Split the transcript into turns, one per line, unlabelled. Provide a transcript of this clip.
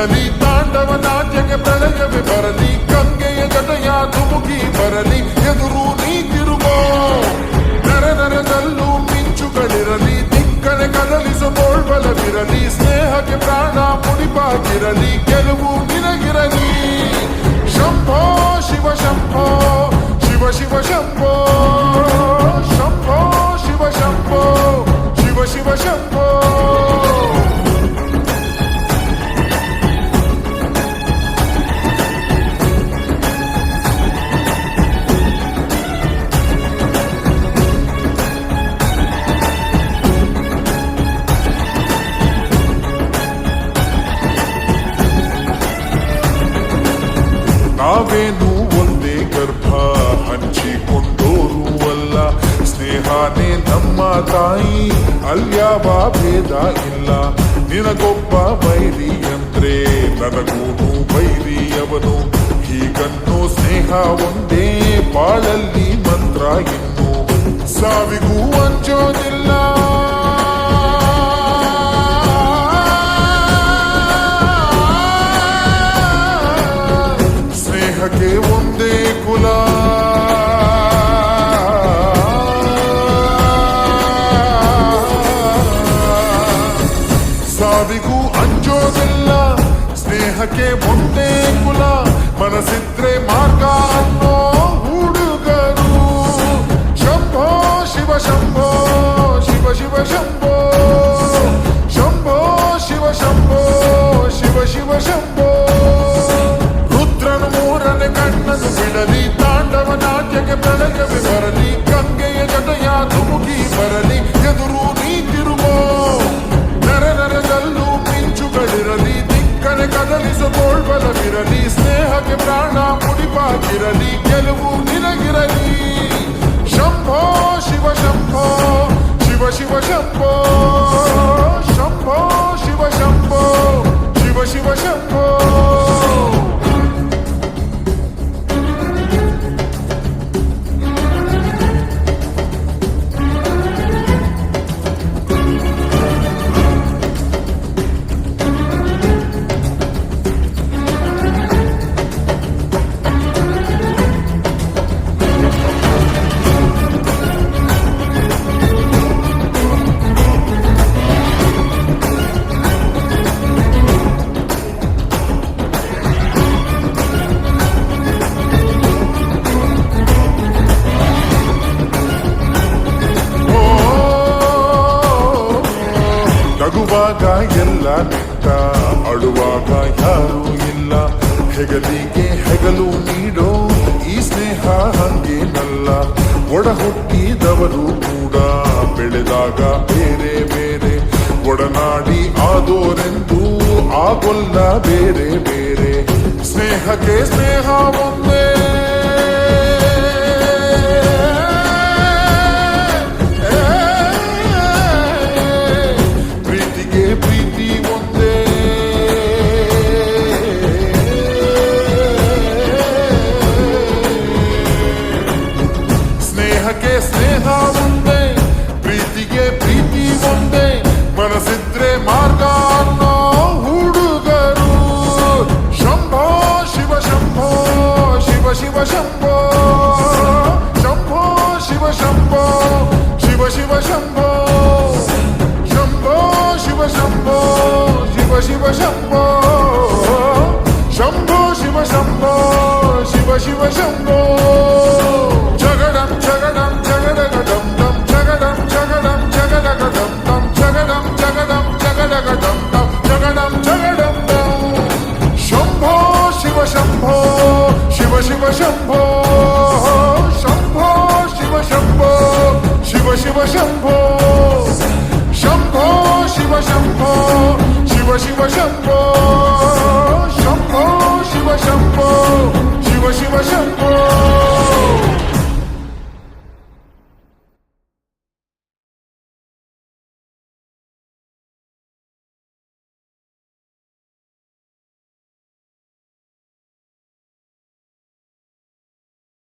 ಬಿಡಲಿ ತಾಂಡವ ನಾಟ್ಯಕ್ಕೆ ಪ್ರಳಯವೇ ಬರಲಿ ಗಂಗೆಯ ಜಟೆಯ ಧುಮುಕಿ ಬರಲಿ ಎದುರು ನೀ ತಿರುಗೋ ನರ ನರದಲ್ಲೂ ಮಿಂಚುಗಳಿರಲಿ ದಿಕ್ಕನೆ ಕದಲಿಸೋ ತೋಳ್ಬಲವಿರಲಿ ಸ್ನೇಹಕ್ಕೆ ಪ್ರಾಣ ಮುಡಿಪಾಗಿರಲಿ ಗೆಲುವು ನಿನಗಿರಲಿ ಶಂಭೋ ಶಿವ ಶಂಭೋ ಶಿವ ಶಿವ ಶಂಭೋ ಶಂಭೋ ಶಿವ ಶಂಭೋ ಶಿವ ಶಿವ ಶಂಭೋ ನಾವೇನು ಒಂದೇ ಗರ್ಭ ಹಂಚಿಕೊಂಡೋರು ಅಲ್ಲ ಸ್ನೇಹನೇ ನಮ್ಮ ತಾಯಿ ಅಲ್ಯಾವ ಭೇದ ಇಲ್ಲ ನಿನಗೊಬ್ಬ ಬೈರಿ ಅಂದ್ರೆ ನನಗೂನು ಬೈರಿಯವನು ಹೀಗನ್ನೋ ಸ್ನೇಹ ಒಂದೇ ಬಾಳಲ್ಲಿ ಮಂತ್ರ ಇನ್ನು ಸಾವಿಗೂ ಅಂಜೋದಿಲ್ಲ ಸ್ನೇಹಕ್ಕೆ ಒಂದೇ ಕುಲ ಸಾವಿಗೂ ಅಂಜೋದಿಲ್ಲ ಸ್ನೇಹಕ್ಕೆ ಒಂದೇ ಕುಲ ಮನಸ್ಸಿದ್ರೆ ಮಾರ್ಗ ಅನ್ನೋ ಹುಡುಗರು ಶಂಭೋ ಶಿವ ಶಂಭೋ ಶಿವ ಶಿವ ಶಂಭೋ ಶಂಭೋ ಶಿವ ಶಂಭೋ ಶಿವ ಶಿವ ಶಂಭೋ ರುದ್ರನು ಮೂರನೇ ಕಣ್ಣನ್ನು ಬಿಡಲಿ ತಾಂಡವ ನಾಟ್ಯಕ್ಕೆ ಪ್ರಳಯವೇ ಬರಲಿ ಗಂಗೆಯ ಜಟೆಯ ಧುಮುಕಿ ಬರಲಿ ಎದುರು ನೀ ತಿರುಗೋ ನರ ನರದಲ್ಲೂ ಮಿಂಚುಗಳಿರಲಿ ದಿಕ್ಕನೆ ಕದಲಿಸೋ ತೋಳ್ಬಲವಿರಲಿ ಸ್ನೇಹಕ್ಕೆ ಪ್ರಾಣ ಮುಡಿಪಾಗಿರಲಿ ಗೆಲುವು ನಿನಗಿರಲಿ ಶಂಭೋ ಶಿವ ಶಂಭೋ ಶಿವ ಶಿವ ಶಂಭೋ ಶಂಭೋ ಶಿವ ಶಂಭೋ ಶಿವ ಶಿವ ಶಂಭೋ ನಗುವಾಗ ಎಲ್ಲ ನಿಂತ ಅಳುವಾಗ ಯಾರೂ ಇಲ್ಲ ಹೆಗಲಿಗೆ ಹೆಗಲು ನೀಡೋ ಈ ಸ್ನೇಹ ಹಂಗೇನಲ್ಲ ಒಡ ಹುಟ್ಟಿದವರು ಕೂಡ ಬೆಳೆದಾಗ ಬೇರೆ ಬೇರೆ ಒಡನಾಡಿ ಆದೋರೆಂದು ಆಗೊಲ್ಲ ಬೇರೆ ಬೇರೆ ಸ್ನೇಹಕ್ಕೆ ಸ್ನೇಹ ಒಂದೇ ಪ್ರೀತಿ ಒಂದೇ ಸ್ನೇಹಕ್ಕೆ ಸ್ನೇಹ ಒಂದೇ ಪ್ರೀತಿಗೆ ಪ್ರೀತಿ ಒಂದೇ ಮನಸ್ಸಿದ್ರೆ ಮಾರ್ಗ ಅನ್ನೋ ಹುಡುಗರು ಶಂಭೋ ಶಿವ ಶಂಭೋ ಶಿವ ಶಿವ ಶಂಭೋ ಶಂಭೋ ಶಿವ ಶಂಭೋ ಶಿವ ಶಿವ ಶಂಭೋ ಶಂಭೋ ಶಿವ ಶಂಭೋ ಶಿವ ಶಿವ ಶಂಭೋ ಶಂಭೋ ಶಿವ ಶಂಭೋ ಶಿವ ಶಿವ ಶಂಭೋ ಜಗಡಂ ಜಗಡಂ ಜಗಡಗಡಂ ದಂ ಜಗಡಂ ಜಗಡಂ ಜಗಡಗಡಂ ದಂ ಜಗಡಂ ಜಗಡಂ ಜಗಡಗಡಂ ದಂ ಜಗಡಂ ಜಗಡಂ ದಂ ಶಂಭೋ ಶಿವ ಶಂಭೋ ಶಿವ ಶಿವ ಶಂಭೋ